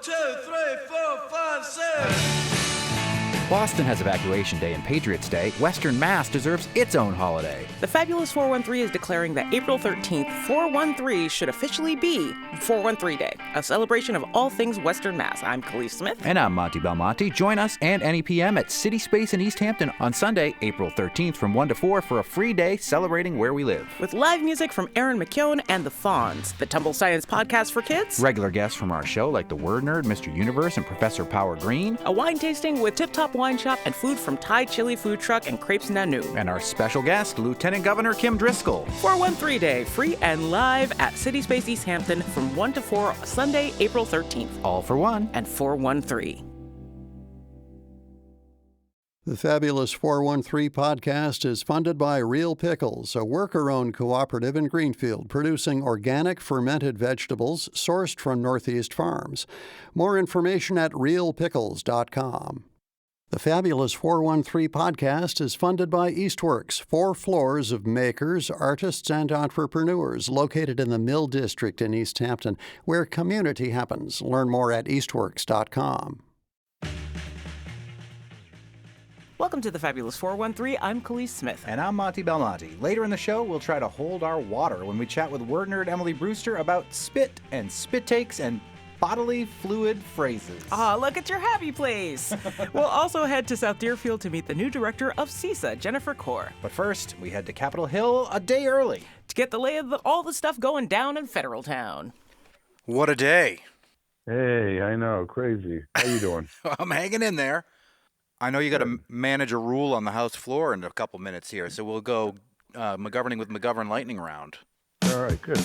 2, 3, 4, 5, 6. Boston has Evacuation Day and Patriots Day. Western Mass deserves its own holiday. The Fabulous 413 is declaring that April 13th, 413 should officially be 413 Day, a celebration of all things Western Mass. I'm Khalees Smith. And I'm Monty Belmonte. Join us and NEPM at City Space in East Hampton on Sunday, April 13th from 1 to 4 for a free day celebrating where we live. With live music from Aaron McKeown and the Fawns, the Tumble Science podcast for kids, regular guests from our show like the Word Nerd, Mr. Universe, and Professor Power Green, a wine tasting with Tip Top Wine Shop, and food from Thai Chili Food Truck and Crepes Nanu. And our special guest, Lieutenant Governor Kim Driscoll. 413 Day, free and live at City Space East Hampton from 1 to 4 Sunday, April 13th. All for one. And 413. The Fabulous 413 podcast is funded by Real Pickles, a worker-owned cooperative in Greenfield producing organic fermented vegetables sourced from Northeast farms. More information at realpickles.com. The Fabulous 413 podcast is funded by Eastworks, 4 floors of makers, artists, and entrepreneurs located in the Mill District in East Hampton, where community happens. Learn more at eastworks.com. Welcome to the Fabulous 413. I'm Khalees Smith. And I'm Monty Belmonte. Later in the show, we'll try to hold our water when we chat with word nerd Emily Brewster about spit and spit takes and bodily fluid phrases. Look at your happy place. We'll also head to South Deerfield to meet the new director of CISA, Jennifer Kaur. But first, we head to Capitol Hill a day early to get the lay of all the stuff going down in Federal Town. What a day. Hey, I know, crazy. How you doing? I'm hanging in there. I know you got to manage a rule on the House floor in a couple minutes here, so we'll go McGoverning with McGovern lightning round. All right, good.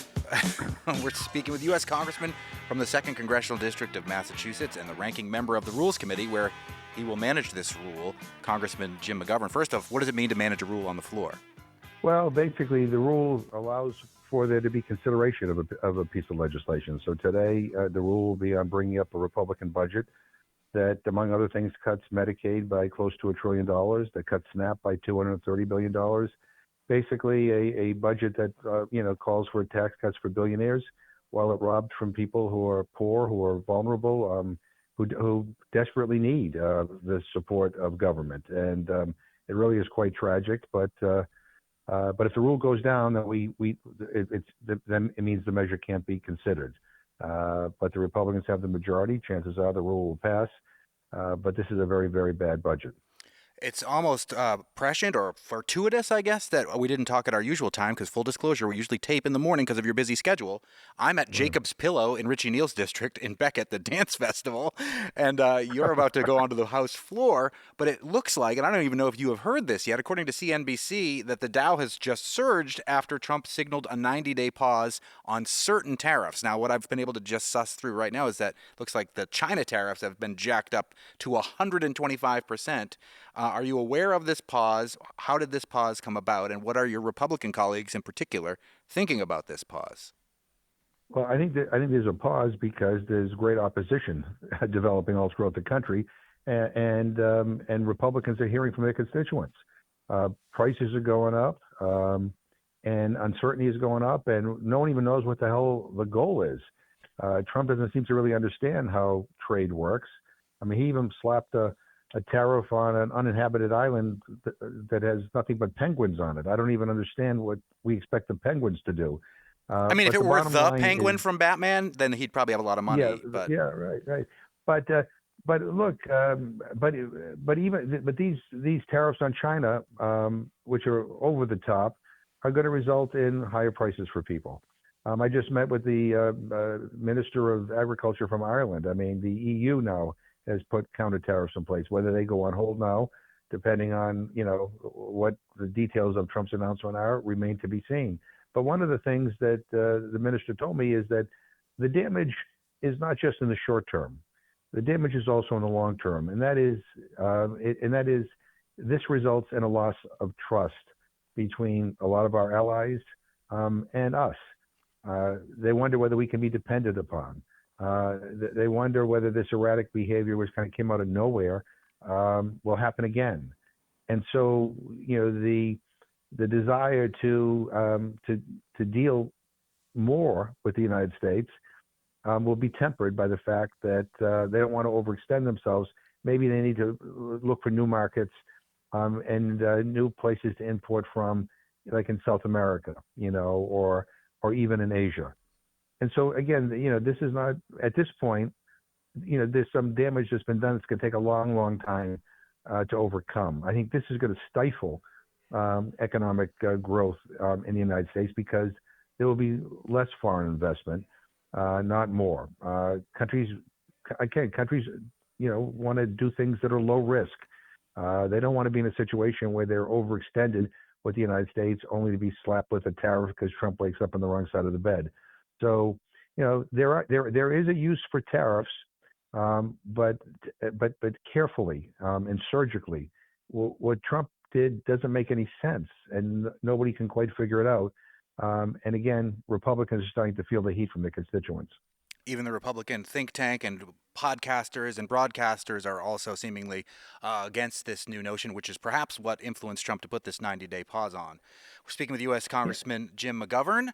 We're speaking with U.S. Congressman from the 2nd Congressional District of Massachusetts and the ranking member of the Rules Committee, where he will manage this rule, Congressman Jim McGovern. First off, what does it mean to manage a rule on the floor? Well, basically, the rule allows for there to be consideration of a piece of legislation. So today, the rule will be on bringing up a Republican budget that, among other things, cuts Medicaid by close to $1 trillion, that cuts SNAP by $230 billion. Basically, a budget that calls for tax cuts for billionaires, while it robbed from people who are poor, who are vulnerable, who desperately need the support of government. And it really is quite tragic. But if the rule goes down, then then it means the measure can't be considered. But the Republicans have the majority. Chances are the rule will pass. But this is a very, very bad budget. It's almost prescient or fortuitous, I guess, that we didn't talk at our usual time because, full disclosure, we usually tape in the morning because of your busy schedule. I'm at Jacob's Pillow in Richie Neal's district in Beckett, the dance festival, and you're about to go onto the House floor. But it looks like, and I don't even know if you have heard this yet, according to CNBC, that the Dow has just surged after Trump signaled a 90-day pause on certain tariffs. Now, what I've been able to just suss through right now is that it looks like the China tariffs have been jacked up to 125%. Are you aware of this pause? How did this pause come about? And what are your Republican colleagues in particular thinking about this pause? Well, I think there's a pause because there's great opposition developing all throughout the country, and Republicans are hearing from their constituents. Prices are going up, and uncertainty is going up, and no one even knows what the hell the goal is. Trump doesn't seem to really understand how trade works. I mean, he even slapped a tariff on an uninhabited island that has nothing but penguins on it. I don't even understand what we expect the penguins to do. I mean, if it were the penguin from Batman, then he'd probably have a lot of money. Yeah, right. But look, but these tariffs on China, which are over the top, are going to result in higher prices for people. I just met with the Minister of Agriculture from Ireland. I mean, the EU now has put counter tariffs in place. Whether they go on hold now, depending on what the details of Trump's announcement are, remain to be seen. But one of the things that the minister told me is that the damage is not just in the short term. The damage is also in the long term, and that is this results in a loss of trust between a lot of our allies and us. They wonder whether we can be depended upon. They wonder whether this erratic behavior, which kind of came out of nowhere, will happen again. And so, the desire to deal more with the United States will be tempered by the fact that they don't want to overextend themselves. Maybe they need to look for new markets and new places to import from, like in South America, or even in Asia. And so again, this is not, at this point, there's some damage that's been done. It's going to take a long, long time to overcome. I think this is going to stifle economic growth in the United States because there will be less foreign investment, not more. Countries, want to do things that are low risk. They don't want to be in a situation where they're overextended with the United States only to be slapped with a tariff because Trump wakes up on the wrong side of the bed. So, there is a use for tariffs, but carefully and surgically. What Trump did doesn't make any sense, and nobody can quite figure it out. And again, Republicans are starting to feel the heat from their constituents. Even the Republican think tank and podcasters and broadcasters are also seemingly against this new notion, which is perhaps what influenced Trump to put this 90-day pause on. We're speaking with U.S. Congressman Jim McGovern.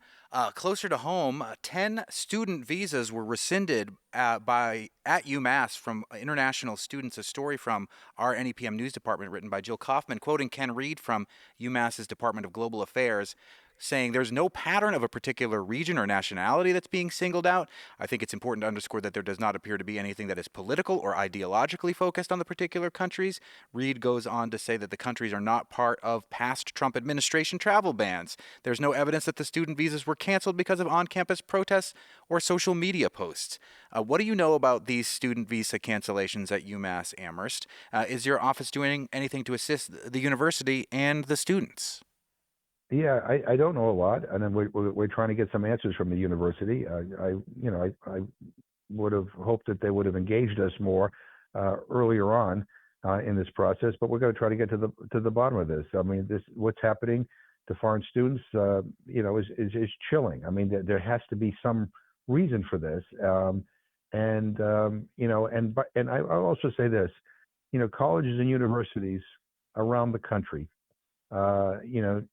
Closer to home, 10 student visas were rescinded at UMass from international students. A story from our NEPM News Department written by Jill Kaufman, quoting Ken Reed from UMass's Department of Global Affairs, saying there's no pattern of a particular region or nationality that's being singled out. I think it's important to underscore that there does not appear to be anything that is political or ideologically focused on the particular countries. Reed goes on to say that the countries are not part of past Trump administration travel bans. There's no evidence that the student visas were canceled because of on-campus protests or social media posts. What do you know about these student visa cancellations at UMass Amherst? Is your office doing anything to assist the university and the students? Yeah, I don't know a lot, and then we're trying to get some answers from the university. I would have hoped that they would have engaged us more earlier on in this process, but we're going to try to get to the bottom of this. I mean, what's happening to foreign students, is chilling. I mean, there has to be some reason for this, and I'll also say this, colleges and universities around the country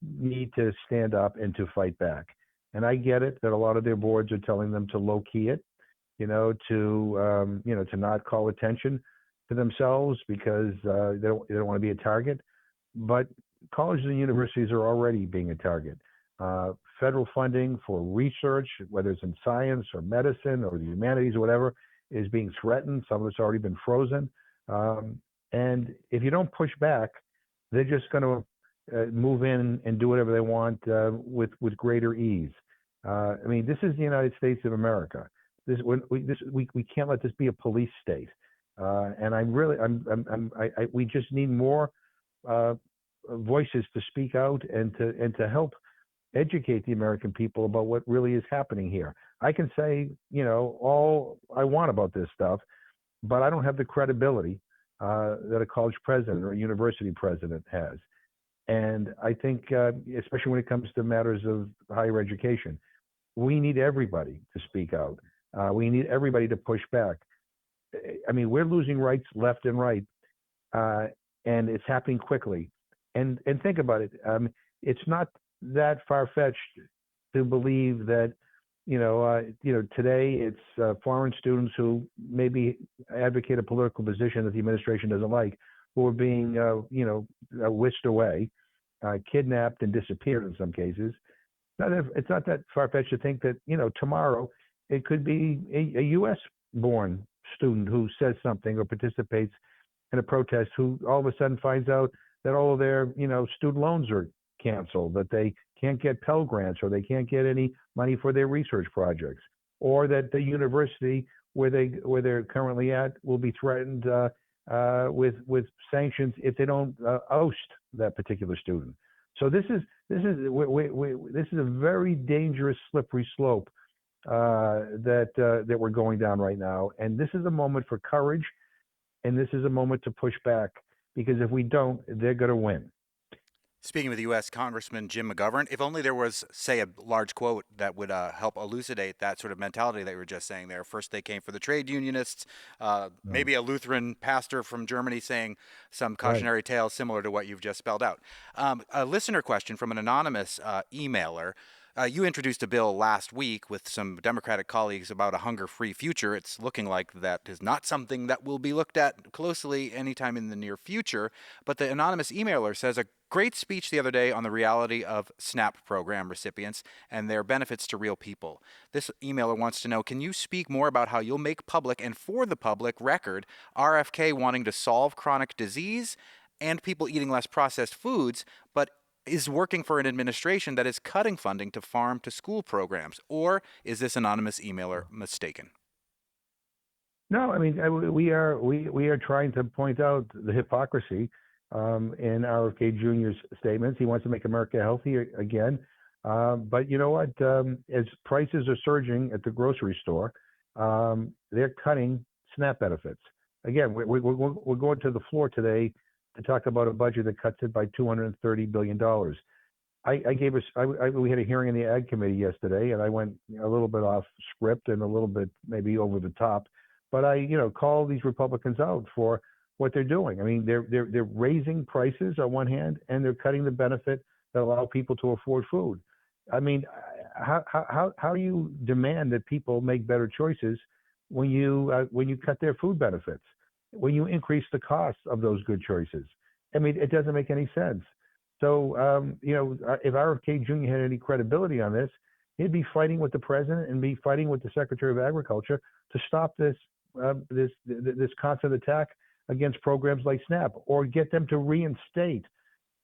need to stand up and to fight back. And I get it that a lot of their boards are telling them to low key it, to not call attention to themselves because they don't want to be a target. But colleges and universities are already being a target. Federal funding for research, whether it's in science or medicine or the humanities or whatever, is being threatened. Some of it's already been frozen. And if you don't push back, they're just going to move in and do whatever they want with greater ease. I mean, this is the United States of America. We can't let this be a police state. And we just need more voices to speak out and to help educate the American people about what really is happening here. I can say, all I want about this stuff, but I don't have the credibility that a college president or a university president has. And I think, especially when it comes to matters of higher education, we need everybody to speak out. We need everybody to push back. I mean, we're losing rights left and right, and it's happening quickly. And think about it. It's not that far-fetched to believe that, today it's foreign students who maybe advocate a political position that the administration doesn't like, who are being, whisked away, kidnapped and disappeared in some cases. It's not that far-fetched to think that, tomorrow it could be a U.S.-born student who says something or participates in a protest who all of a sudden finds out that all of their, student loans are canceled, that they can't get Pell Grants or they can't get any money for their research projects, or that the university where they're currently at will be threatened with sanctions if they don't oust that particular student. So this is a very dangerous, slippery slope that we're going down right now. And this is a moment for courage, and this is a moment to push back, because if we don't, they're going to win. Speaking with U.S. Congressman Jim McGovern, if only there was, say, a large quote that would help elucidate that sort of mentality that you were just saying there. First, they came for the trade unionists, maybe a Lutheran pastor from Germany saying some cautionary tale similar to what you've just spelled out. A listener question from an anonymous emailer. You introduced a bill last week with some Democratic colleagues about a hunger-free future. It's looking like that is not something that will be looked at closely anytime in the near future. But the anonymous emailer says a great speech the other day on the reality of SNAP program recipients and their benefits to real people. This emailer wants to know, can you speak more about how you'll make public and for the public record RFK wanting to solve chronic disease and people eating less processed foods, but is working for an administration that is cutting funding to farm to school programs? Or is this anonymous emailer mistaken? No, I mean we are trying to point out the hypocrisy in RFK Jr.'s statements. He wants to make America healthy again, but you know what? As prices are surging at the grocery store, they're cutting SNAP benefits. Again, we're going to the floor today to talk about a budget that cuts it by $230 billion. We had a hearing in the Ag Committee yesterday, and I went a little bit off script and a little bit maybe over the top, but I call these Republicans out for what they're doing. I mean, they're raising prices on one hand, and they're cutting the benefit that allow people to afford food. I mean, how do you demand that people make better choices when you cut their food benefits, when you increase the cost of those good choices? I mean, it doesn't make any sense. So, if RFK Jr. had any credibility on this, he'd be fighting with the president and be fighting with the Secretary of Agriculture to stop this constant attack against programs like SNAP, or get them to reinstate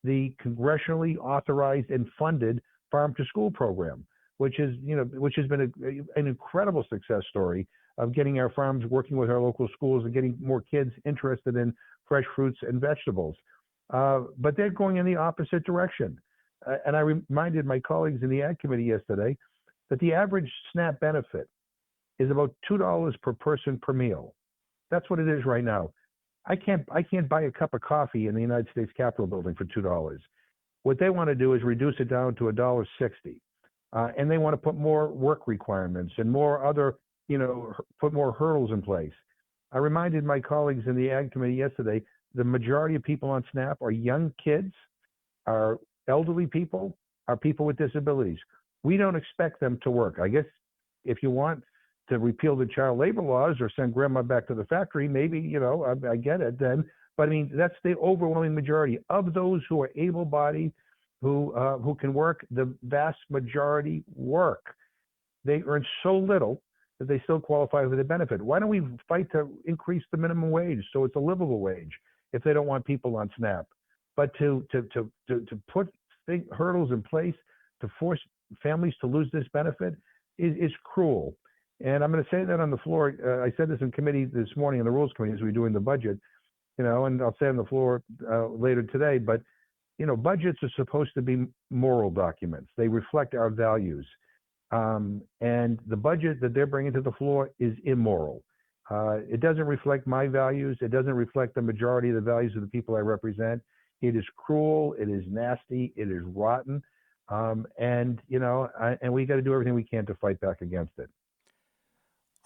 the congressionally authorized and funded farm to school program, which has been an incredible success story of getting our farms working with our local schools and getting more kids interested in fresh fruits and vegetables. But they're going in the opposite direction. And I reminded my colleagues in the Ag Committee yesterday that the average SNAP benefit is about $2 per person per meal. That's what it is right now. I can't buy a cup of coffee in the United States Capitol building for $2. What they want to do is reduce it down to $1.60. And they want to put more work requirements and more other, put more hurdles in place. I reminded my colleagues in the Ag Committee yesterday, the majority of people on SNAP are young kids, are elderly people, are people with disabilities. We don't expect them to work. I guess if you want to repeal the child labor laws or send grandma back to the factory, maybe, I get it then. But I mean, that's the overwhelming majority of those who are able-bodied, who can work. The vast majority work. They earn so little that they still qualify for the benefit. Why don't we fight to increase the minimum wage so it's a livable wage if they don't want people on SNAP? But to put hurdles in place to force families to lose this benefit is cruel. And I'm going to say that on the floor. I said this in committee this morning in the Rules Committee as we were doing the budget, and I'll say on the floor later today. But budgets are supposed to be moral documents. They reflect our values. And the budget that they're bringing to the floor is immoral. It doesn't reflect my values. It doesn't reflect the majority of the values of the people I represent. It is cruel. It is nasty. It is rotten. And we got to do everything we can to fight back against it.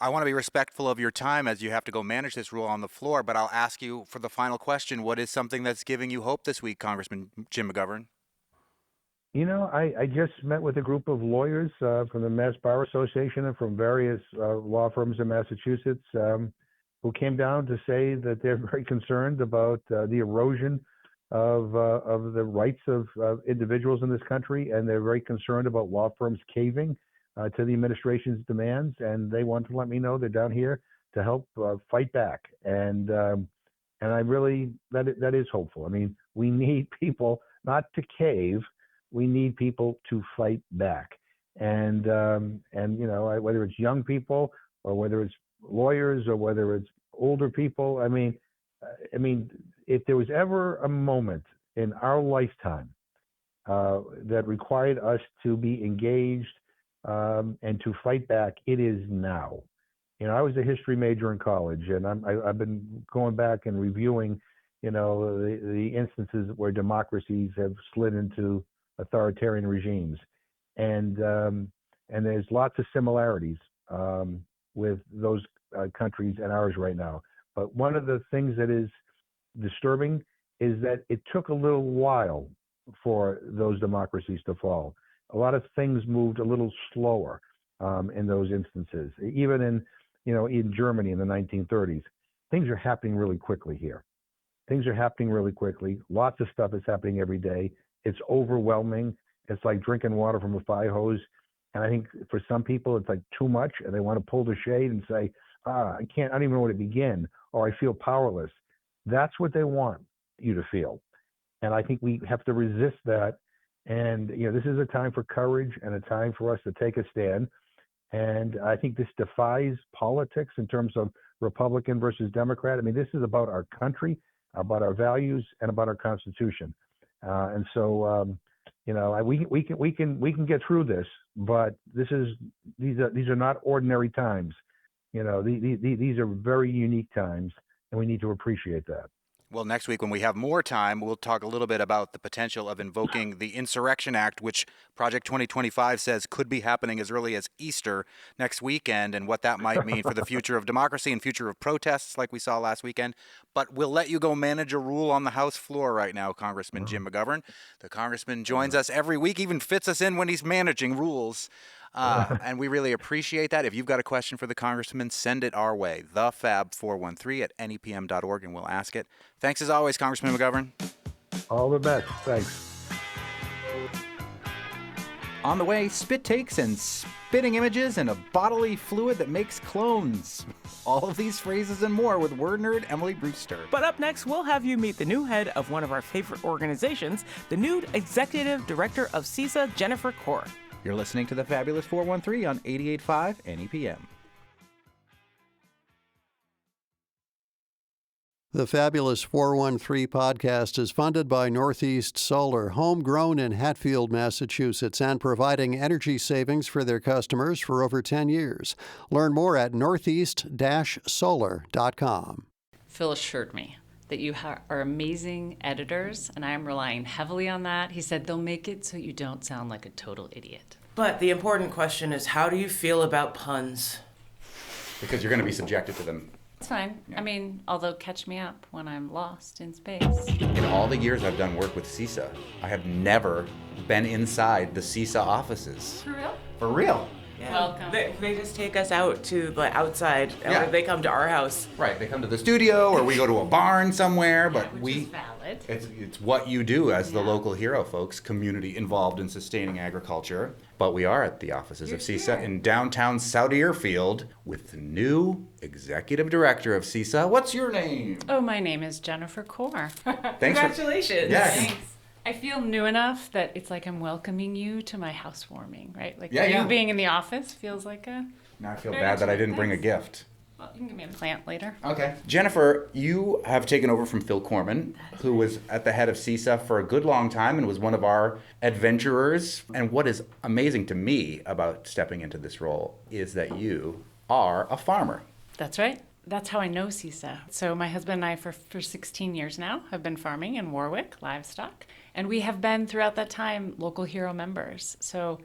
I want to be respectful of your time as you have to go manage this rule on the floor, but I'll ask you for the final question. What is something that's giving you hope this week, Congressman Jim McGovern? I just met with a group of lawyers from the Mass Bar Association and from various law firms in Massachusetts who came down to say that they're very concerned about the erosion of the rights of individuals in this country, and they're very concerned about law firms caving to the administration's demands, and they want to let me know they're down here to help fight back. And I really that is hopeful. I mean, we need people not to cave. We need people to fight back. And whether it's young people or whether it's lawyers or whether it's older people. I mean, if there was ever a moment in our lifetime that required us to be engaged and to fight back, it is now. I was a history major in college, and I've been going back and reviewing, the instances where democracies have slid into authoritarian regimes, and there's lots of similarities with those countries and ours right now. But one of the things that is disturbing is that it took a little while for those democracies to fall. a lot of things moved a little slower in those instances. Even in Germany in the 1930s, things are happening really quickly here. Things are happening really quickly. Lots of stuff is happening every day. It's overwhelming. It's like drinking water from a fire hose. And I think for some people, it's like too much, and they want to pull the shade and say, I don't even know where to begin, or I feel powerless. That's what they want you to feel. And I think we have to resist that. And, this is a time for courage and a time for us to take a stand. And I think this defies politics in terms of Republican versus Democrat. I mean, this is about our country, about our values, and about our Constitution. And so, we can get through this, but these are not ordinary times. These are very unique times, and we need to appreciate that. Well, next week when we have more time, we'll talk a little bit about the potential of invoking the Insurrection Act, which Project 2025 says could be happening as early as Easter next weekend, and what that might mean for the future of democracy and future of protests like we saw last weekend. But we'll let you go manage a rule on the House floor right now, Congressman Jim McGovern. The congressman joins us every week, even fits us in when he's managing rules. And we really appreciate that. If you've got a question for the congressman, send it our way, thefab413@nepm.org, and we'll ask it. Thanks as always, Congressman McGovern. All the best. Thanks. On the way, spit takes and spitting images and a bodily fluid that makes clones. All of these phrases and more with word nerd Emily Brewster. But up next, we'll have you meet the new head of one of our favorite organizations, the new executive director of CISA, Jennifer Kaur. You're listening to the Fabulous 413 on 88.5 NEPM. The Fabulous 413 podcast is funded by Northeast Solar, homegrown in Hatfield, Massachusetts, and providing energy savings for their customers for over 10 years. Learn more at northeast-solar.com. Phil assured me that you are amazing editors, and I am relying heavily on that. He said they'll make it so you don't sound like a total idiot. But the important question is, how do you feel about puns? Because you're going to be subjected to them. It's fine. Yeah. I mean, although catch me up when I'm lost in space. In all the years I've done work with CISA, I have never been inside the CISA offices. For real? For real. Yeah. Welcome. They just take us out to the outside, or they come to our house. Right, they come to the studio, or we go to a barn somewhere, but which is valid. It's what you do as the local hero, folks, community involved in sustaining agriculture. But we are at the offices of CISA in downtown South Deerfield with the new executive director of CISA. What's your name? Oh, my name is Jennifer Kaur. Congratulations. Yes. Thanks. I feel new enough that it's like I'm welcoming you to my housewarming, right? Like you being in the office feels like a... Now I feel bad that I didn't bring a gift. Well, you can give me a plant later. Okay. Jennifer, you have taken over from Phil Corman, who was at the head of CISA for a good long time and was one of our adventurers. And what is amazing to me about stepping into this role is that you are a farmer. That's right. That's how I know CISA. So my husband and I, for 16 years now, have been farming in Warwick, livestock. And we have been, throughout that time, local hero members. So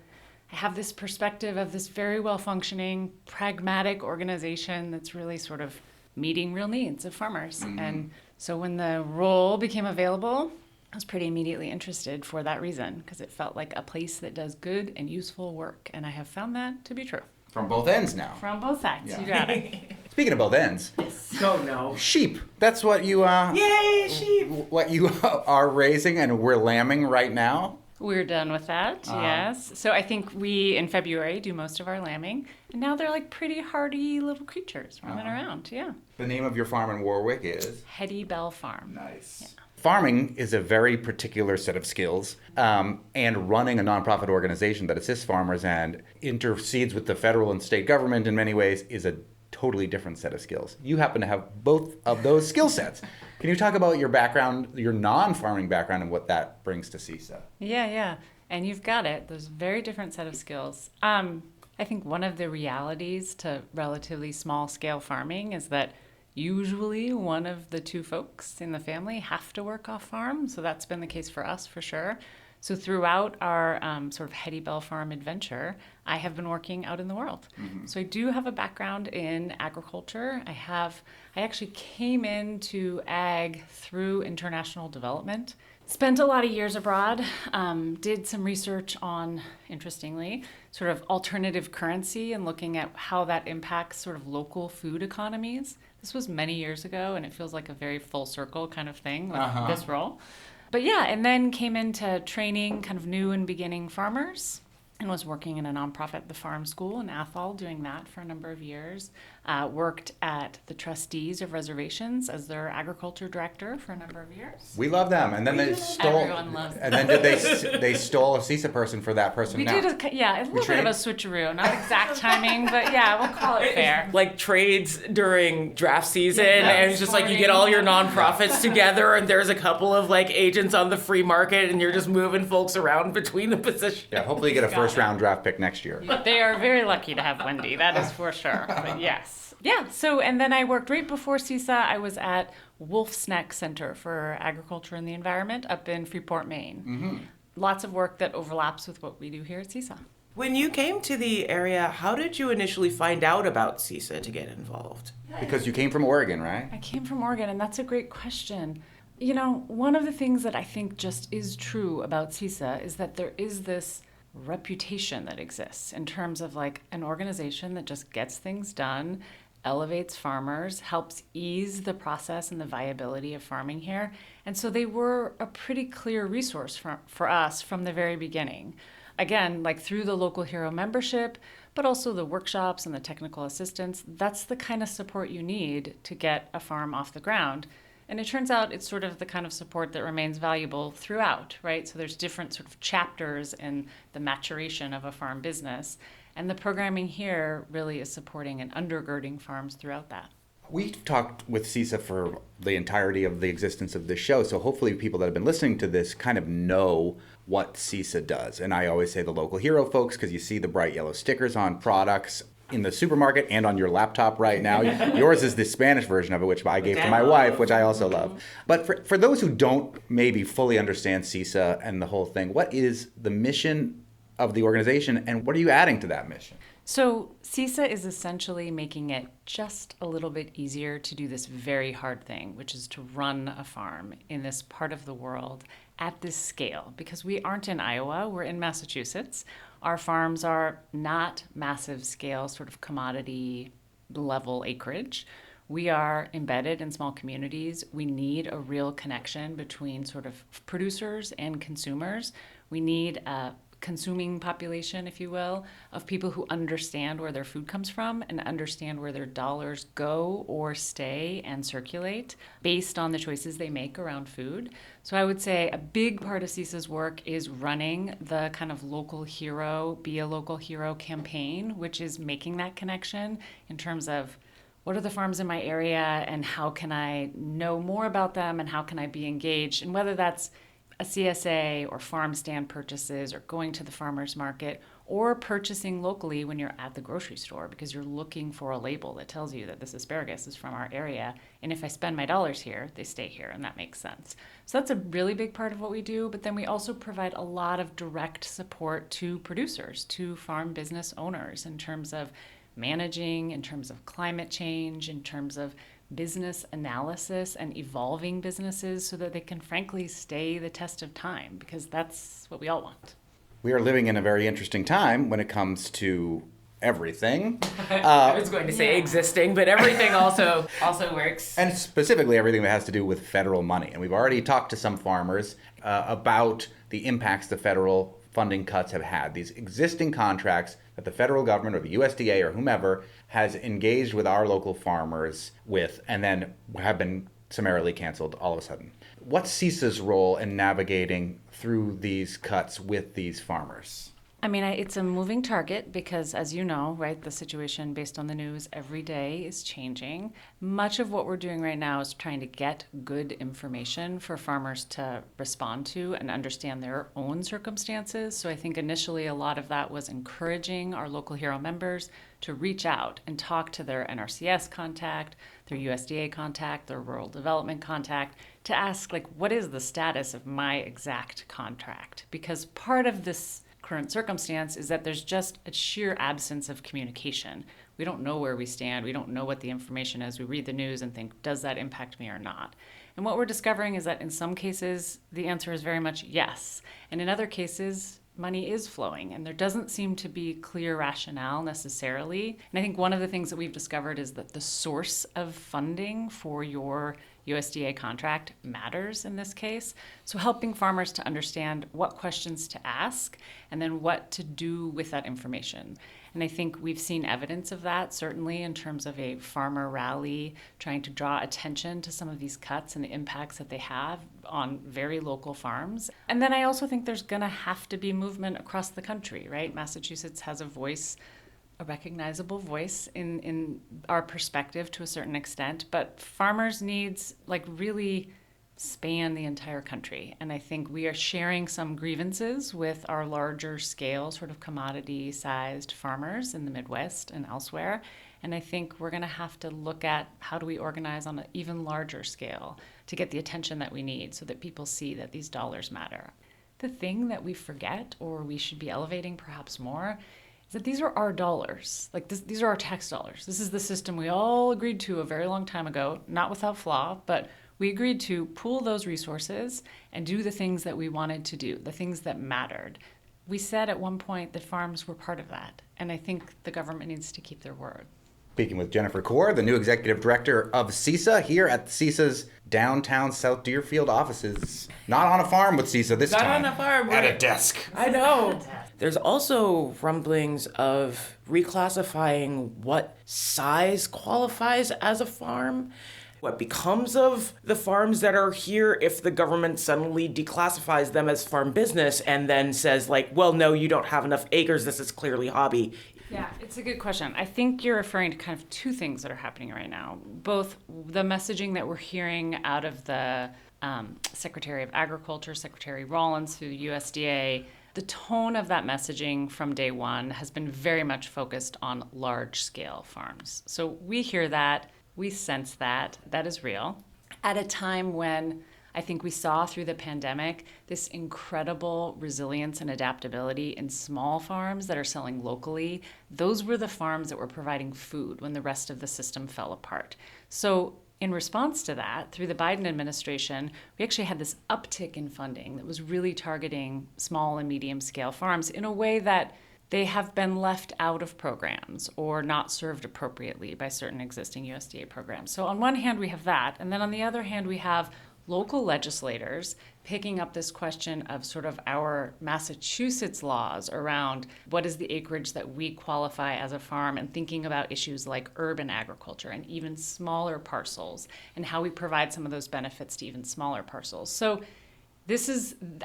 I have this perspective of this very well-functioning, pragmatic organization that's really sort of meeting real needs of farmers. Mm-hmm. And so when the role became available, I was pretty immediately interested for that reason, because it felt like a place that does good and useful work. And I have found that to be true. From both ends now. From both sides, Yeah. You got it. Speaking of both ends. Yes. Oh, no. Sheep. That's what you Yay, sheep! what you are raising, and we're lambing right now. We're done with that, yes. So I think we, in February, do most of our lambing. And now they're like pretty hardy little creatures running around, yeah. The name of your farm in Warwick is? Hetty Bell Farm. Nice. Yeah. Farming is a very particular set of skills, and running a nonprofit organization that assists farmers and intercedes with the federal and state government in many ways is a totally different set of skills. You happen to have both of those skill sets. Can you talk about your background, your non-farming background, and what that brings to CISA? Yeah. And you've got it. There's a very different set of skills. I think one of the realities to relatively small-scale farming is that usually one of the two folks in the family have to work off farm. So that's been the case for us for sure. So throughout our sort of Hetty Bell Farm adventure, I have been working out in the world. Mm-hmm. So I do have a background in agriculture. I actually came into ag through international development. Spent a lot of years abroad, did some research on, interestingly, sort of alternative currency and looking at how that impacts sort of local food economies. This was many years ago, and it feels like a very full circle kind of thing with this role. But yeah, and then came into training kind of new and beginning farmers and was working in a nonprofit, the Farm School in Athol, doing that for a number of years. Worked at the trustees of reservations as their agriculture director for a number of years. We love them, and then they stole. Everyone loves them. And then did they stole a CISA person for that person? We now. did a little bit of a switcheroo, not exact timing, but yeah, we'll call it fair. Like trades during draft season, and it's just like you get all your nonprofits together, and there's a couple of like agents on the free market, and you're just moving folks around between the positions. Yeah, hopefully you get a first-round draft pick next year. They are very lucky to have Wendy, that is for sure. But yes. Yeah, so, and then I worked right before CISA, I was at Wolf's Neck Center for Agriculture and the Environment up in Freeport, Maine. Mm-hmm. Lots of work that overlaps with what we do here at CISA. When you came to the area, how did you initially find out about CISA to get involved? Because you came from Oregon, right? I came from Oregon, and that's a great question. You know, one of the things that I think just is true about CISA is that there is this reputation that exists in terms of like an organization that just gets things done, elevates farmers, helps ease the process and the viability of farming here. And so they were a pretty clear resource for us from the very beginning. Again, like through the Local Hero membership, but also the workshops and the technical assistance, that's the kind of support you need to get a farm off the ground. And it turns out it's sort of the kind of support that remains valuable throughout, right? So there's different sort of chapters in the maturation of a farm business. And the programming here really is supporting and undergirding farms throughout that. We've talked with CISA for the entirety of the existence of this show, so hopefully people that have been listening to this kind of know what CISA does. And I always say the Local Hero folks, because you see the bright yellow stickers on products in the supermarket and on your laptop right now. Yours is the Spanish version of it, which I gave to my wife, which I also love. But for those who don't maybe fully understand CISA and the whole thing, what is the mission of the organization, and what are you adding to that mission? So CISA is essentially making it just a little bit easier to do this very hard thing, which is to run a farm in this part of the world at this scale. Because we aren't in Iowa, we're in Massachusetts. Our farms are not massive scale, sort of commodity level acreage. We are embedded in small communities. We need a real connection between sort of producers and consumers. We need a consuming population, if you will, of people who understand where their food comes from and understand where their dollars go or stay and circulate based on the choices they make around food. So I would say a big part of CISA's work is running the kind of local hero, be a local hero campaign, which is making that connection in terms of what are the farms in my area and how can I know more about them and how can I be engaged, and whether that's a CSA or farm stand purchases or going to the farmer's market or purchasing locally when you're at the grocery store because you're looking for a label that tells you that this asparagus is from our area, and if I spend my dollars here, they stay here, and that makes sense. So that's a really big part of what we do, but then we also provide a lot of direct support to producers, to farm business owners in terms of managing, in terms of climate change, in terms of business analysis and evolving businesses so that they can frankly stay the test of time, because that's what we all want. We are living in a very interesting time when it comes to everything. I was going to say existing, but everything also works. And specifically everything that has to do with federal money. And we've already talked to some farmers about the impacts the federal funding cuts have had. These existing contracts that the federal government or the USDA or whomever has engaged with our local farmers with, and then have been summarily canceled all of a sudden. What's CISA's role in navigating through these cuts with these farmers? I mean, it's a moving target because, as you know, right, the situation based on the news every day is changing. Much of what we're doing right now is trying to get good information for farmers to respond to and understand their own circumstances. So I think initially a lot of that was encouraging our Local Hero members to reach out and talk to their NRCS contact, their USDA contact, their rural development contact, to ask, like, what is the status of my exact contract? Because part of this current circumstance is that there's just a sheer absence of communication We don't know where we stand. We don't know what the information is. We read the news and think, does that impact me or not? And what we're discovering is that in some cases, the answer is very much yes. And in other cases, money is flowing, and there doesn't seem to be clear rationale necessarily. And I think one of the things that we've discovered is that the source of funding for your USDA contract matters in this case. So helping farmers to understand what questions to ask and then what to do with that information. And I think we've seen evidence of that, certainly in terms of a farmer rally trying to draw attention to some of these cuts and the impacts that they have on very local farms. And then I also think there's going to have to be movement across the country, right? Massachusetts has a voice, a recognizable voice in our perspective to a certain extent, but farmers' needs really span the entire country. And I think we are sharing some grievances with our larger scale, sort of commodity-sized farmers in the Midwest and elsewhere. And I think we're going to have to look at how do we organize on an even larger scale to get the attention that we need so that people see that these dollars matter. The thing that we forget, or we should be elevating perhaps more, is that these are our dollars. These are our tax dollars. This is the system we all agreed to a very long time ago, not without flaw, but we agreed to pool those resources and do the things that we wanted to do, the things that mattered. We said at one point that farms were part of that, and I think the government needs to keep their word. Speaking with Jennifer Kaur, the new executive director of CISA, here at CISA's downtown South Deerfield offices. Not on a farm with CISA this time. Not on a farm. At a desk. I know. There's also rumblings of reclassifying what size qualifies as a farm. What becomes of the farms that are here if the government suddenly declassifies them as farm business and then says, well, no, you don't have enough acres, this is clearly hobby. Yeah, it's a good question. I think you're referring to kind of two things that are happening right now. Both the messaging that we're hearing out of the Secretary of Agriculture, Secretary Rollins through the USDA. The tone of that messaging from day one has been very much focused on large-scale farms. So we hear that. We sense that. That is real. At a time when I think we saw through the pandemic this incredible resilience and adaptability in small farms that are selling locally. Those were the farms that were providing food when the rest of the system fell apart. So in response to that, through the Biden administration, we actually had this uptick in funding that was really targeting small and medium scale farms in a way that they have been left out of programs or not served appropriately by certain existing USDA programs. So on one hand, we have that. And then on the other hand, we have local legislators picking up this question of sort of our Massachusetts laws around what is the acreage that we qualify as a farm, and thinking about issues like urban agriculture and even smaller parcels and how we provide some of those benefits to even smaller parcels. So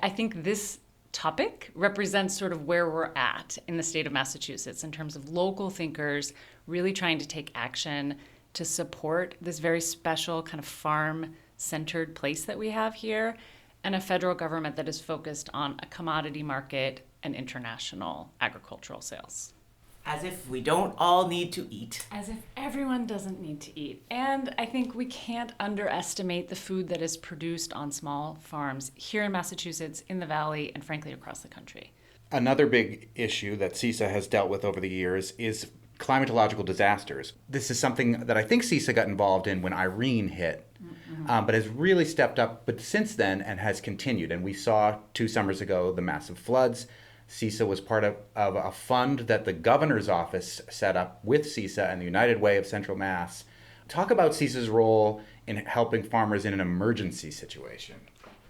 I think this topic represents sort of where we're at in the state of Massachusetts in terms of local thinkers really trying to take action to support this very special kind of farm-centered place that we have here, and a federal government that is focused on a commodity market and international agricultural sales. As if we don't all need to eat. As if everyone doesn't need to eat. And I think we can't underestimate the food that is produced on small farms here in Massachusetts, in the Valley, and frankly across the country. Another big issue that CISA has dealt with over the years is climatological disasters. This is something that I think CISA got involved in when Irene hit, but has really stepped up since then and has continued. And we saw 2 summers ago the massive floods. CISA was part of a fund that the governor's office set up with CISA and the United Way of Central Mass. Talk about CISA's role in helping farmers in an emergency situation.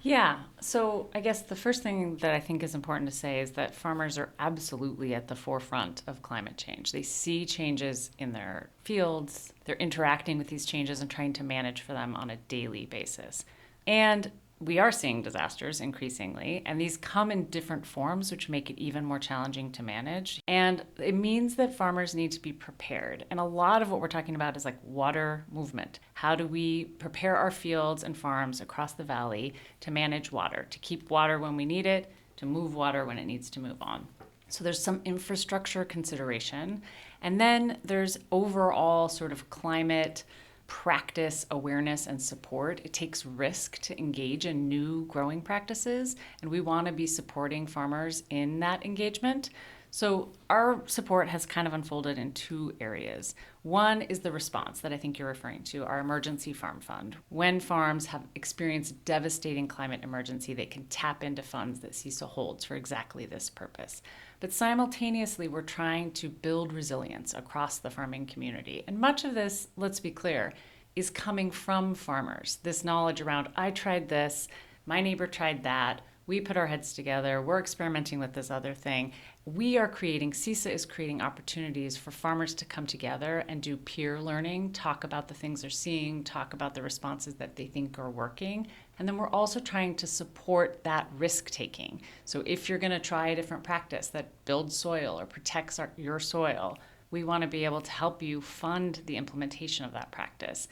Yeah, so I guess the first thing that I think is important to say is that farmers are absolutely at the forefront of climate change. They see changes in their fields, they're interacting with these changes and trying to manage for them on a daily basis. And we are seeing disasters increasingly, and these come in different forms, which make it even more challenging to manage. And it means that farmers need to be prepared. And a lot of what we're talking about is like water movement. How do we prepare our fields and farms across the valley to manage water, to keep water when we need it, to move water when it needs to move on? So there's some infrastructure consideration. And then there's overall sort of climate practice, awareness, and support. It takes risk to engage in new growing practices, and we want to be supporting farmers in that engagement. So our support has kind of unfolded in two areas. One is the response that I think you're referring to, our emergency farm fund. When farms have experienced devastating climate emergency, they can tap into funds that CISA holds for exactly this purpose. But simultaneously, we're trying to build resilience across the farming community. And much of this, let's be clear, is coming from farmers. This knowledge around, I tried this, my neighbor tried that, we put our heads together, we're experimenting with this other thing. CISA is creating opportunities for farmers to come together and do peer learning, talk about the things they're seeing, talk about the responses that they think are working. And then we're also trying to support that risk taking. So if you're going to try a different practice that builds soil or protects your soil, we want to be able to help you fund the implementation of that practice.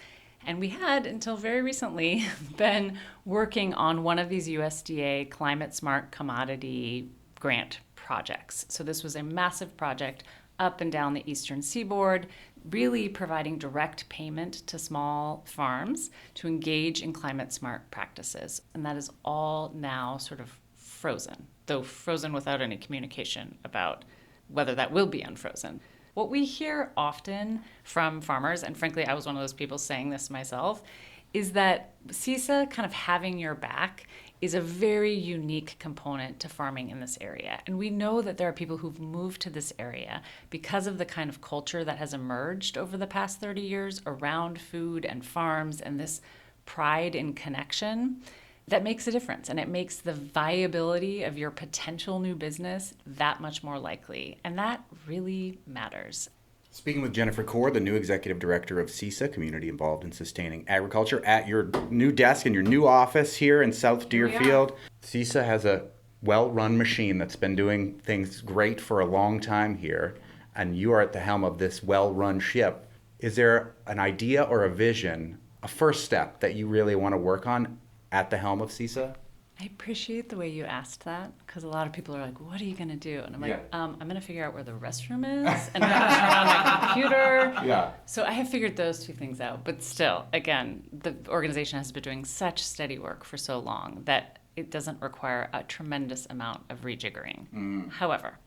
And we had, until very recently, been working on one of these USDA Climate Smart Commodity Grant projects. So this was a massive project up and down the eastern seaboard, really providing direct payment to small farms to engage in climate smart practices. And that is all now sort of frozen, though frozen without any communication about whether that will be unfrozen. What we hear often from farmers, and frankly, I was one of those people saying this myself, is that CISA kind of having your back is a very unique component to farming in this area. And we know that there are people who've moved to this area because of the kind of culture that has emerged over the past 30 years around food and farms and this pride in connection that makes a difference. And it makes the viability of your potential new business that much more likely. And that really matters. Speaking with Jennifer Kaur, the new executive director of CISA, Community Involved in Sustaining Agriculture, at your new desk in your new office here in South Deerfield. CISA has a well-run machine that's been doing things great for a long time here, and you are at the helm of this well-run ship. Is there an idea or a vision, a first step that you really want to work on at the helm of CISA? I appreciate the way you asked that, because a lot of people are like, what are you going to do? And I'm like, I'm going to figure out where the restroom is and I'm going to turn on my computer. Yeah. So I have figured those two things out. But still, again, the organization has been doing such steady work for so long that it doesn't require a tremendous amount of rejiggering. However,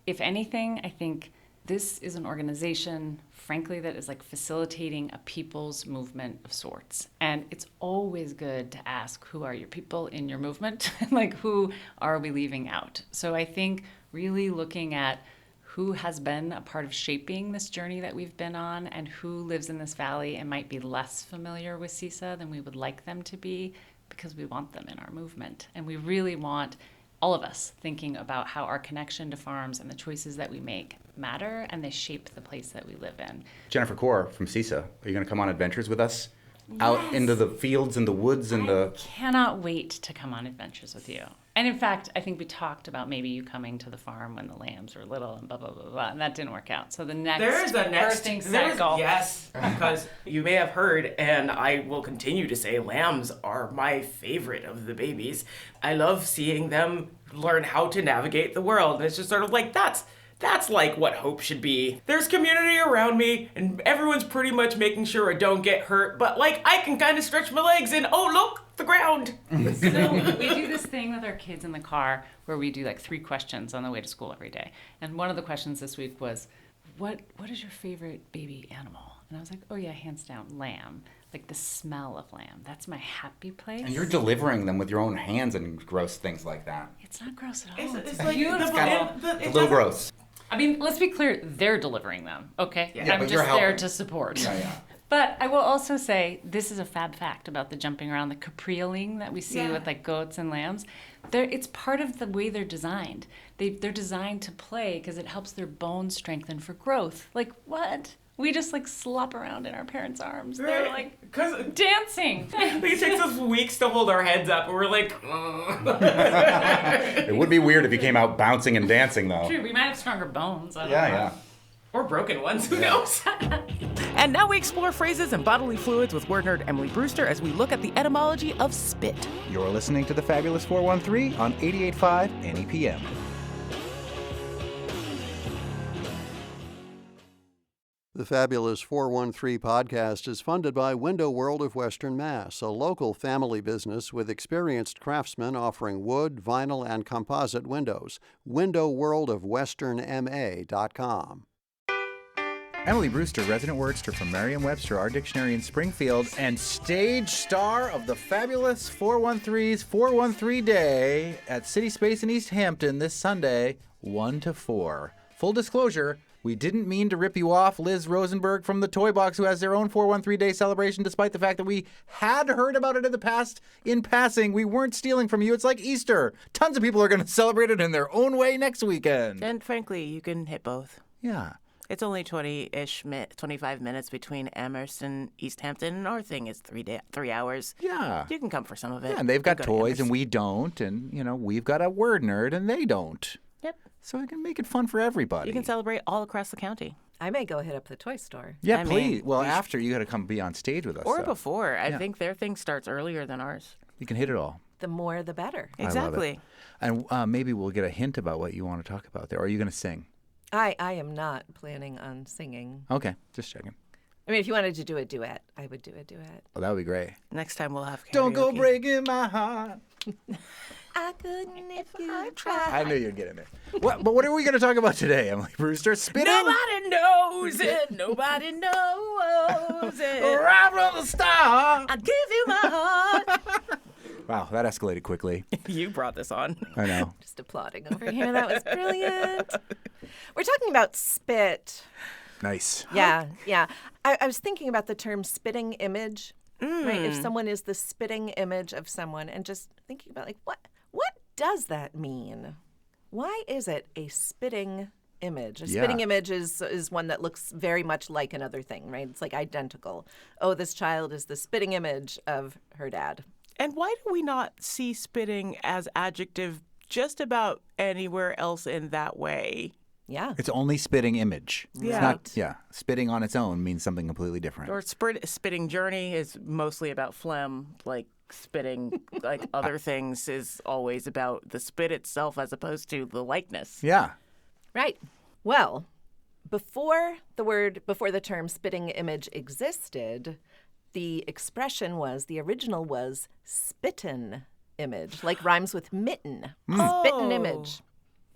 if anything, I think this is an organization, frankly, that is like facilitating a people's movement of sorts. And it's always good to ask, who are your people in your movement? Like, who are we leaving out? So I think really looking at who has been a part of shaping this journey that we've been on and who lives in this valley and might be less familiar with CISA than we would like them to be, because we want them in our movement. And we really want all of us thinking about how our connection to farms and the choices that we make matter, and they shape the place that we live in. Jennifer Kaur from CISA, are you going to come on adventures with us? Out into the fields and the woods and I cannot wait to come on adventures with you. And in fact, I think we talked about maybe you coming to the farm when the lambs were little and blah, blah, blah, blah, and that didn't work out. So the next birthing cycle. Yes, because you may have heard, and I will continue to say, lambs are my favorite of the babies. I love seeing them learn how to navigate the world. And it's just sort of like, that's like what hope should be. There's community around me, and everyone's pretty much making sure I don't get hurt, but like I can kind of stretch my legs and oh look, the ground. So we do this thing with our kids in the car where we do like 3 questions on the way to school every day. And one of the questions this week was, what is your favorite baby animal? And I was like, oh yeah, hands down, lamb. Like the smell of lamb. That's my happy place. And you're delivering them with your own hands and gross things like that. It's not gross at all. It's like beautiful. A little gross. I mean, let's be clear, they're delivering them, okay? Yeah, I'm but you're just there helping. to support. Yeah. But I will also say, this is a fab fact about the jumping around, the caprioling that we see with like goats and lambs. It's part of the way they're designed. They're designed to play because it helps their bones strengthen for growth. Like, what? We just like slop around in our parents' arms. They're like dancing. It takes us weeks to hold our heads up, and we're like, It would be weird if you came out bouncing and dancing, though. True, we might have stronger bones. I don't know. Yeah. or broken ones, who knows? And now we explore phrases and bodily fluids with word nerd Emily Brewster as we look at the etymology of spit. You're listening to the Fabulous 413 on 88.5 NEPM. The Fabulous 413 podcast is funded by Window World of Western Mass, a local family business with experienced craftsmen offering wood, vinyl, and composite windows. WindowWorldofWesternMA.com. Emily Brewster, resident wordster from Merriam-Webster, our dictionary in Springfield, and stage star of the fabulous 413's 413 Day at City Space in East Hampton this Sunday, 1 to 4. Full disclosure, we didn't mean to rip you off, Liz Rosenberg from the Toy Box, who has their own 413 Day celebration, despite the fact that we had heard about it in the past in passing. We weren't stealing from you. It's like Easter. Tons of people are going to celebrate it in their own way next weekend. And frankly, you can hit both. Yeah. It's only 25 minutes between Amherst and East Hampton, and our thing is 3 hours. Yeah. You can come for some of it. Yeah, and they've got go to toys and Amherst. we don't, and, you know, we've got a word nerd and they don't. Yep. So we can make it fun for everybody. You can celebrate all across the county. I may go hit up the toy store. Yeah, I please. mean, Well, after, you got to come be on stage with us. Or so. before. I Yeah. think their thing starts earlier than ours. You can hit it all. The more, the better. Exactly. And maybe we'll get a hint about what you want to talk about there. Or are you going to sing? I am not planning on singing. Okay, just checking. I mean, if you wanted to do a duet, I would do a duet. Well, that would be great. Next time we'll have karaoke. Don't go breaking my heart. I couldn't if you tried. I knew you'd get in there. But what are we going to talk about today, Emily Brewster? Spitting? Nobody knows it. Nobody knows it. Right from the start. I give you my heart. Wow, that escalated quickly. You brought this on. I know. Just applauding over here. That was brilliant. We're talking about spit. Nice. Yeah, yeah. I was thinking about the term spitting image. Right? If someone is the spitting image of someone, and just thinking about, like, what does that mean? Why is it a spitting image? A spitting image is one that looks very much like another thing, right? It's like identical. Oh, this child is the spitting image of her dad. And why do we not see spitting as adjective just about anywhere else in that way? Yeah. It's only spitting image. Yeah. It's not, spitting on its own means something completely different. Or spitting journey is mostly about phlegm, like spitting, like other things is always about the spit itself as opposed to the likeness. Yeah. Right. Well, before the term spitting image existed, the original was spittin' image, like rhymes with mitten. Spittin' image.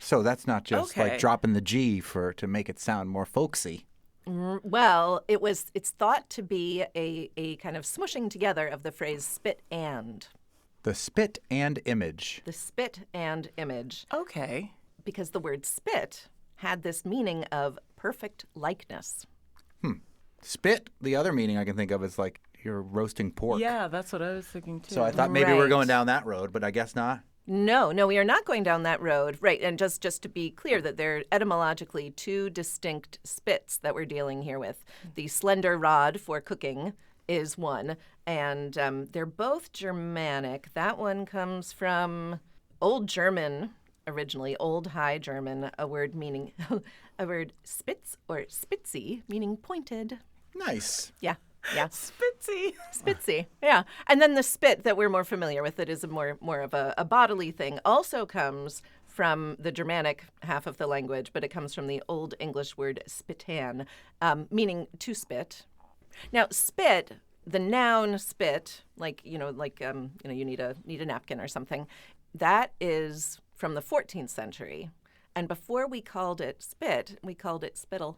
So that's not just Okay. like dropping the G to make it sound more folksy. Well, it's thought to be a kind of smushing together of the phrase spit and. The spit and image. The spit and image. Okay. Because the word spit had this meaning of perfect likeness. Spit, the other meaning I can think of is like you're roasting pork. Yeah, that's what I was thinking too. So I thought maybe we're Right. going down that road, but I guess not. No, we are not going down that road. Right, and just to be clear that they're etymologically two distinct spits that we're dealing here with. The slender rod for cooking is one, and they're both Germanic. That one comes from Old German, originally Old High German, a word spitz or spitzy, meaning pointed. Nice. Yeah. Spitzy. Spitzy, yeah. And then the spit that we're more familiar with, that is more of a bodily thing, also comes from the Germanic half of the language, but it comes from the Old English word spitan, meaning to spit. Now, spit, the noun spit, you need a napkin or something, that is from the 14th century. And before we called it spit, we called it spittle.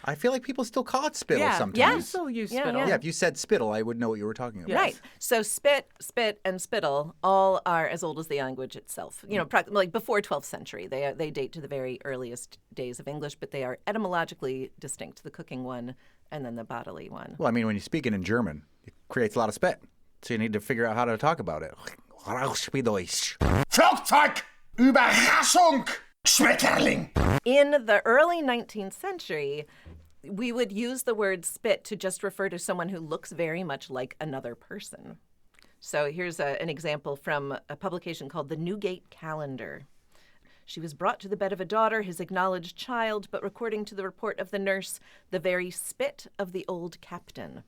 I feel like people still call it spittle Yeah, sometimes. yeah, still use Yeah, spittle. yeah. Yeah, if you said spittle, I would know what you were talking about. Yes. Right. So spit, and spittle all are as old as the language itself. Like before 12th century. They date to the very earliest days of English, but they are etymologically distinct, the cooking one and then the bodily one. Well, I mean, when you speak it in German, it creates a lot of spit. So you need to figure out how to talk about it. Flugzeug! Überraschung! Schmetterling! In the early 19th century, we would use the word spit to just refer to someone who looks very much like another person. So here's an example from a publication called the Newgate Calendar. She was brought to the bed of a daughter, his acknowledged child, but according to the report of the nurse, the very spit of the old captain.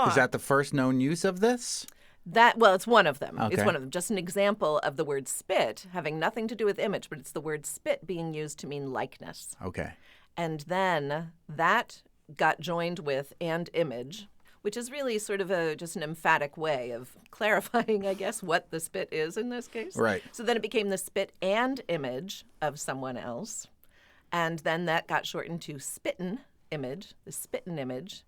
Is that the first known use of this? It's one of them. Okay. It's one of them. Just an example of the word spit having nothing to do with image, but it's the word spit being used to mean likeness. Okay. And then that got joined with and image, which is really sort of just an emphatic way of clarifying, I guess, what the spit is in this case. Right. So then it became the spit and image of someone else. And then that got shortened to spittin' image, the spittin' image.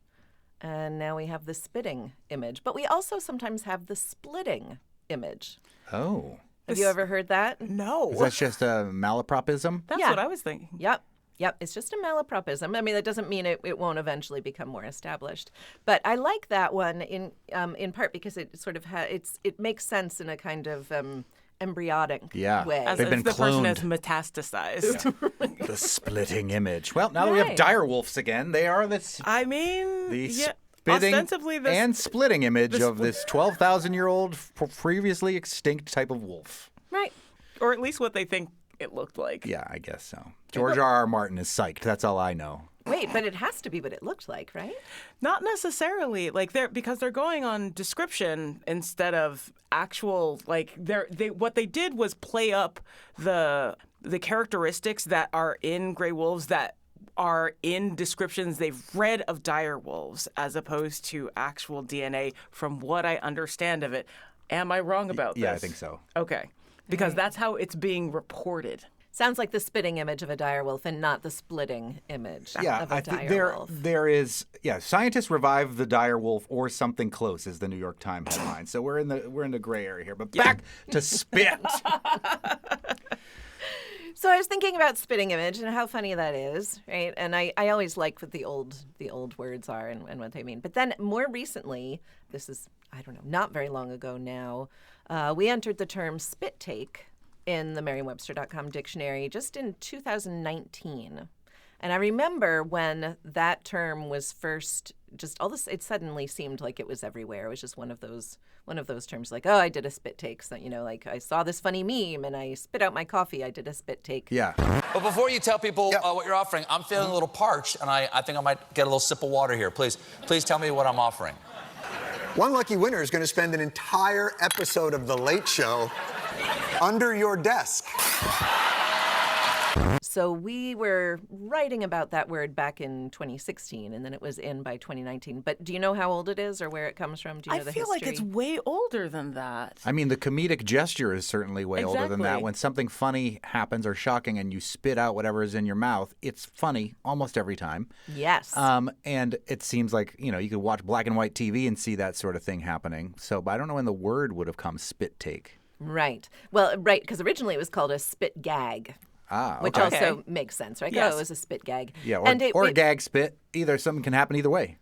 And now we have the spitting image. But we also sometimes have the splitting image. Oh. Have you ever heard that? No. Is that just a malapropism? That's Yeah. what I was thinking. Yep. It's just a malapropism. I mean, that doesn't mean it won't eventually become more established. But I like that one in part because it sort of it makes sense in a kind of embryonic way. As They've if been the person has cloned. metastasized. The splitting image. Well, now that we have Right. dire wolves again, they are the I mean, spitting ostensibly this and splitting image of this 12,000-year-old previously extinct type of wolf. Right. or at least what they think it looked like. Yeah, I guess so. George R.R. Martin is psyched. That's all I know. Wait, but it has to be what it looked like, right? Not necessarily. Like because they're going on description instead of actual. Like what they did was play up the characteristics that are in gray wolves that are in descriptions they've read of dire wolves, as opposed to actual DNA. From what I understand of it, am I wrong about this? Yeah, I think so. Okay, because that's how it's being reported. Sounds like the spitting image of a dire wolf and not the splitting image Yeah, of a I think dire wolf. there is. Yeah, scientists revive the dire wolf or something close, is the New York Times headline. So we're in the gray area here. But back to spit. So I was thinking about spitting image and how funny that is, right? And I always like what the old words are and what they mean. But then more recently, this is, I don't know, not very long ago now, we entered the term spit take in the Merriam-Webster.com dictionary just in 2019. And I remember when that term was first, it suddenly seemed like it was everywhere. It was just one of those terms, like, oh, I did a spit take. So, like I saw this funny meme and I spit out my coffee. I did a spit take. Yeah. But before you tell people what you're offering, I'm feeling a little parched, and I think I might get a little sip of water here. Please tell me what I'm offering. One lucky winner is going to spend an entire episode of The Late Show under your desk. So we were writing about that word back in 2016, and then it was in by 2019. But do you know how old it is or where it comes from? Do you know the I feel history? like it's way older than that. I mean, the comedic gesture is certainly way older than that. Exactly. When something funny happens or shocking and you spit out whatever is in your mouth, it's funny almost every time. Yes. And it seems like, you could watch black and white TV and see that sort of thing happening. So, but I don't know when the word would have come, spit take. Right. Well, right, because originally it was called a spit gag. Ah, okay. Which also makes sense, right? Yes. Oh, it was a spit gag. Yeah, and gag spit. Something can happen either way.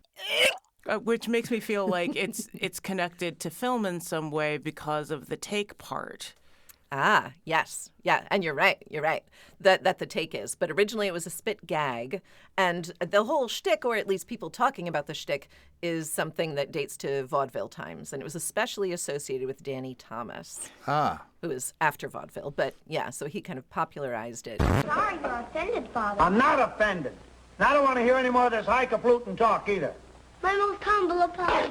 Which makes me feel like it's connected to film in some way because of the take part. Ah, yes. Yeah, and you're right. That the take is. But originally it was a spit gag. And the whole shtick, or at least people talking about the shtick, is something that dates to vaudeville times. And it was especially associated with Danny Thomas, who was after vaudeville. But yeah, so he kind of popularized it. Sorry you're offended, Father. I'm not offended. And I don't want to hear any more of this highfalutin talk either. My little tumble apart.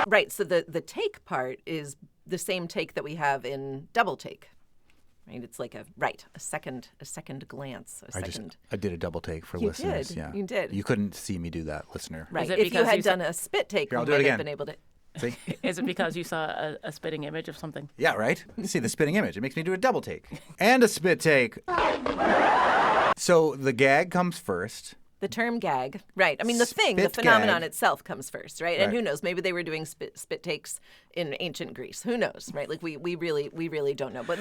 Right, so the take part is the same take that we have in double take. Right, it's like a second glance, I did a double take for You listeners. did. Yeah, You did. You couldn't see me do that, listener. Right, Is it if you because had you done a spit take, Here, I'll you do it might have again. been able to. See? Is it because you saw a spitting image of something? Yeah, right? See the spitting image. It makes me do a double take and a spit take. So the gag comes first. The term gag, right. I mean, the Spit phenomenon gag. itself comes first, right? And Right. who knows? Maybe they were doing spit takes in ancient Greece. Who knows, right? Like, we really don't know. But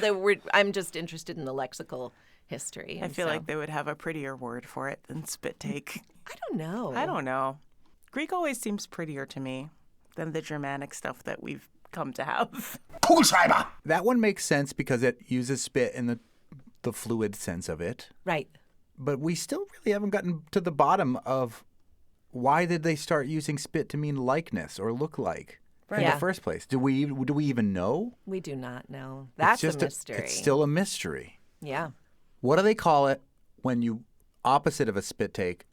I'm just interested in the lexical history. I and feel so- like they would have a prettier word for it than spit take. I don't know. I don't know. Greek always seems prettier to me than the Germanic stuff that we've come to have. Kugelschreiber! That one makes sense because it uses spit in the fluid sense of it. Right. But we still really haven't gotten to the bottom of why did they start using spit to mean likeness or look like in Yeah. the first place? Do we even know? We do not know. That's It's just a mystery. it's still a mystery. Yeah. What do they call it when you opposite of a spit take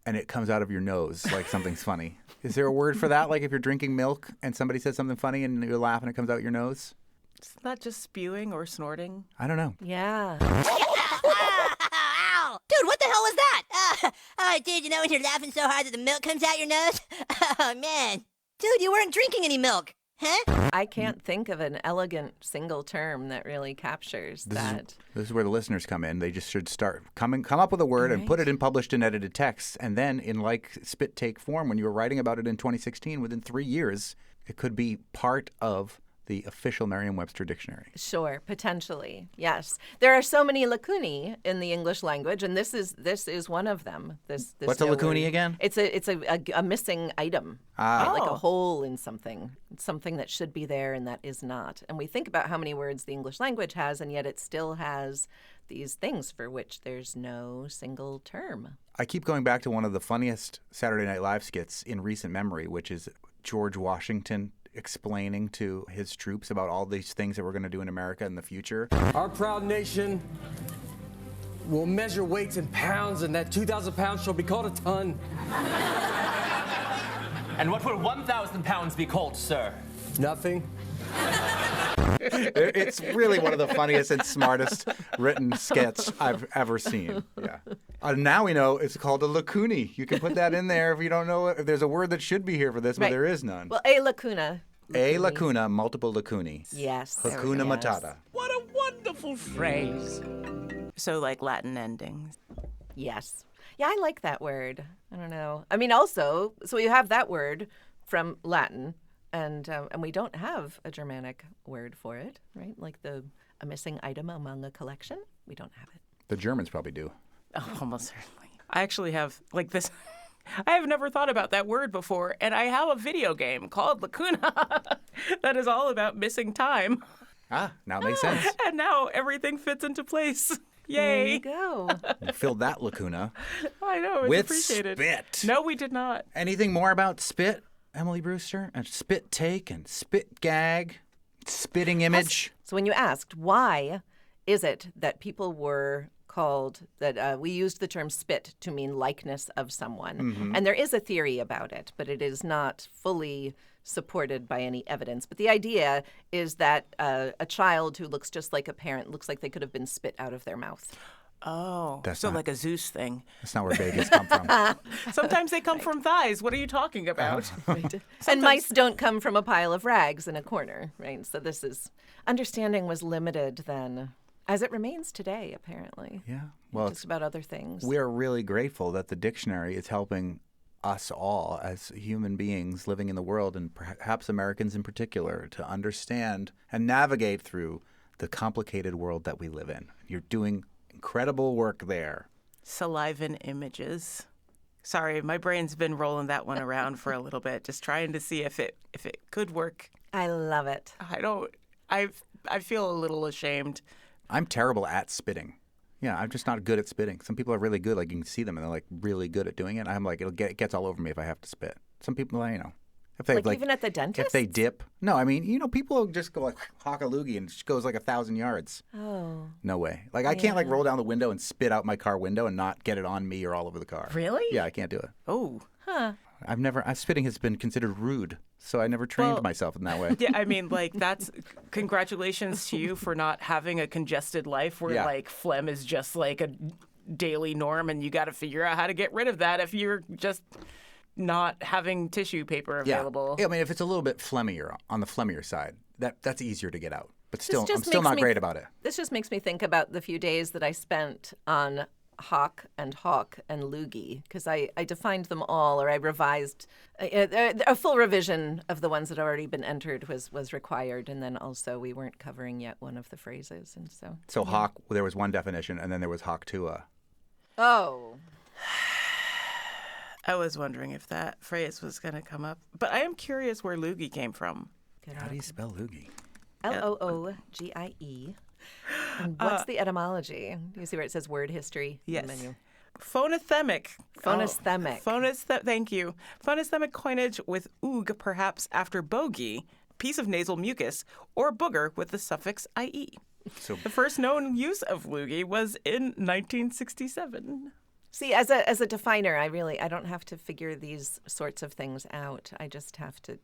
and it comes out of your nose like something's funny? Is there a word for that? Like if you're drinking milk and somebody says something funny and you laugh and it comes out your nose? It's not just spewing or snorting. I don't know. Yeah. Dude, what the hell was that? Oh, dude, you know when you're laughing so hard that the milk comes out your nose? Oh, man. Dude, you weren't drinking any milk. Huh? I can't think of an elegant single term that really captures that. This is where the listeners come in. They just should come up with a word and put it in published and edited text. And then in like spit take form, when you were writing about it in 2016, within 3 years, it could be part of the official Merriam-Webster dictionary. Sure, potentially, yes. There are so many lacunae in the English language, and this is one of them. This What's a lacunae again? It's a missing item, right? Like a hole in something. It's something that should be there and that is not. And we think about how many words the English language has, and yet it still has these things for which there's no single term. I keep going back to one of the funniest Saturday Night Live skits in recent memory, which is George Washington explaining to his troops about all these things that we're going to do in America in the future. Our proud nation will measure weights in pounds, and that 2,000 pounds shall be called a ton. And what will 1,000 pounds be called, sir? Nothing. It's really one of the funniest and smartest written skits I've ever seen. Yeah. Now we know it's called a lacunae. You can put that in there if you don't know if there's a word that should be here for this, but there is none. Well, a lacuna. A lacuna, multiple lacunae. Yes. Lacuna matata. What a wonderful phrase. So like Latin endings. Yes. Yeah, I like that word. I don't know. I mean, also, so you have that word from Latin, and we don't have a Germanic word for it, right? Like a missing item among a collection. We don't have it. The Germans probably do. Oh, almost certainly. I actually have, like this, I have never thought about that word before, and I have a video game called Lacuna that is all about missing time. Ah, now it makes sense. And now everything fits into place. Yay. There you go. You filled that lacuna. I know, it's with appreciated. Spit. No, we did not. Anything more about spit, Emily Brewster? And spit take and spit gag, spitting image? So when you asked, why is it that people were called, that we used the term spit to mean likeness of someone. Mm-hmm. And there is a theory about it, but it is not fully supported by any evidence. But the idea is that a child who looks just like a parent looks like they could have been spit out of their mouth. Oh, That's so not- like a Zeus thing. That's not where babies come from. Sometimes they come from thighs. What are you talking about? And mice don't come from a pile of rags in a corner, right? So this is, understanding was limited then, as it remains today, apparently. Yeah. Well, just about other things. We're really grateful that the dictionary is helping us all as human beings living in the world, and perhaps Americans in particular, to understand and navigate through the complicated world that we live in. You're doing incredible work there. Salivin images. Sorry, my brain's been rolling that one around for a little bit, just trying to see if it could work. I love it. I feel a little ashamed. I'm terrible at spitting. Yeah, I'm just not good at spitting. Some people are really good, like you can see them, and they're like really good at doing it. I'm like, it gets all over me if I have to spit. Some people, if they like even at the dentist? if they dip. No, I mean, people just go like hawk a loogie and it just goes like 1,000 yards. Oh. No way. Like I can't like roll down the window and spit out my car window and not get it on me or all over the car. Really? Yeah, I can't do it. Oh. Huh. Spitting has been considered rude, so I never trained myself in that way. Yeah, I mean, that's congratulations to you for not having a congested life where like phlegm is just like a daily norm, and you got to figure out how to get rid of that if you're just not having tissue paper available. Yeah, I mean, if it's a little bit phlegmier, on the phlegmier side, that's easier to get out. But still, I'm still not great about it. This just makes me think about the few days that I spent on hawk and loogie, because I defined them all, or I revised. A full revision of the ones that had already been entered was required, and then also we weren't covering yet one of the phrases, and so. So hawk, there was one definition, and then there was hawk tua. Oh. I was wondering if that phrase was going to come up, but I am curious where loogie came from. How do you spell loogie? Loogie. And what's the etymology? Do you see where it says word history? Yes. In the menu? Phonasthemic. Phonasthemic. Thank you. Phonasthemic coinage with oog, perhaps after bogey, piece of nasal mucus, or booger with the suffix ie. So the first known use of loogie was in 1967. See, as a definer, I don't have to figure these sorts of things out. I just have to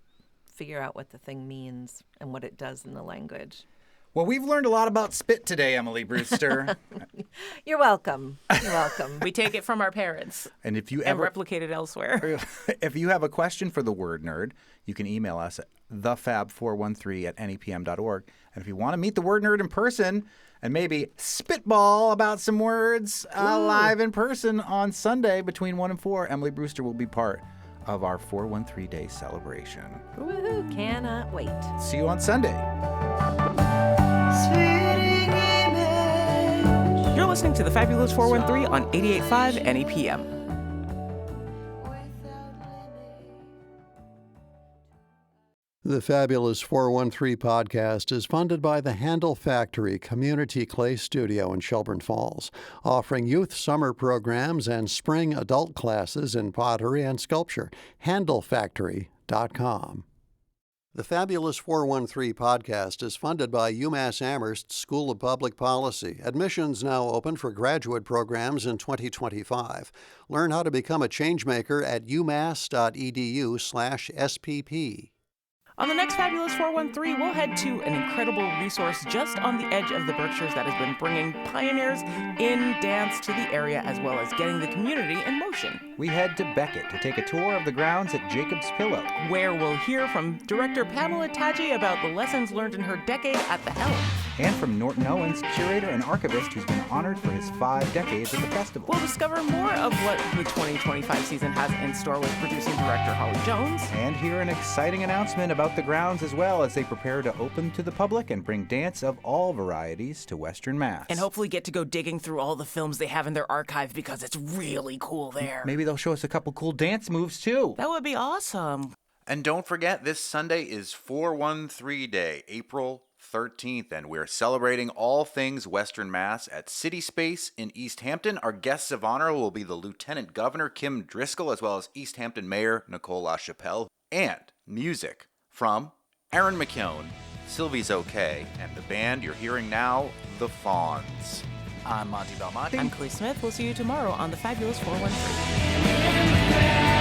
figure out what the thing means and what it does in the language. Well, we've learned a lot about spit today, Emily Brewster. You're welcome. You're welcome. We take it from our parents. And if you and replicate it elsewhere. If you have a question for the Word Nerd, you can email us at thefab413@nepm.org. And if you want to meet the Word Nerd in person and maybe spitball about some words live in person on Sunday between 1 and 4, Emily Brewster will be part of our 413 Day celebration. Woohoo, cannot wait. See you on Sunday. You're listening to The Fabulous 413 on 88.5 NEPM. The Fabulous 413 podcast is funded by the Handle Factory Community Clay Studio in Shelburne Falls, offering youth summer programs and spring adult classes in pottery and sculpture. HandleFactory.com. The Fabulous 413 podcast is funded by UMass Amherst School of Public Policy. Admissions now open for graduate programs in 2025. Learn how to become a changemaker at umass.edu/SPP. On the next Fabulous 413, we'll head to an incredible resource just on the edge of the Berkshires that has been bringing pioneers in dance to the area as well as getting the community in motion. We head to Beckett to take a tour of the grounds at Jacob's Pillow, where we'll hear from director Pamela Taggi about the lessons learned in her decade at the helm. And from Norton Owens, curator and archivist who's been honored for his 5 decades at the festival. We'll discover more of what the 2025 season has in store with producing director Holly Jones. And hear an exciting announcement about the grounds as well as they prepare to open to the public and bring dance of all varieties to Western Mass. And hopefully get to go digging through all the films they have in their archive because it's really cool there. Maybe they'll show us a couple cool dance moves too. That would be awesome. And don't forget, this Sunday is 413 Day, April 13th, and we're celebrating all things Western Mass at City Space in East Hampton. Our guests of honor will be the Lieutenant Governor Kim Driscoll, as well as East Hampton Mayor Nicole LaChapelle, and music from Aaron McKeown, Sylvie's OK, and the band you're hearing now, The Fawns. I'm Monty Belmonte. I'm Clay Smith. We'll see you tomorrow on The Fabulous 413.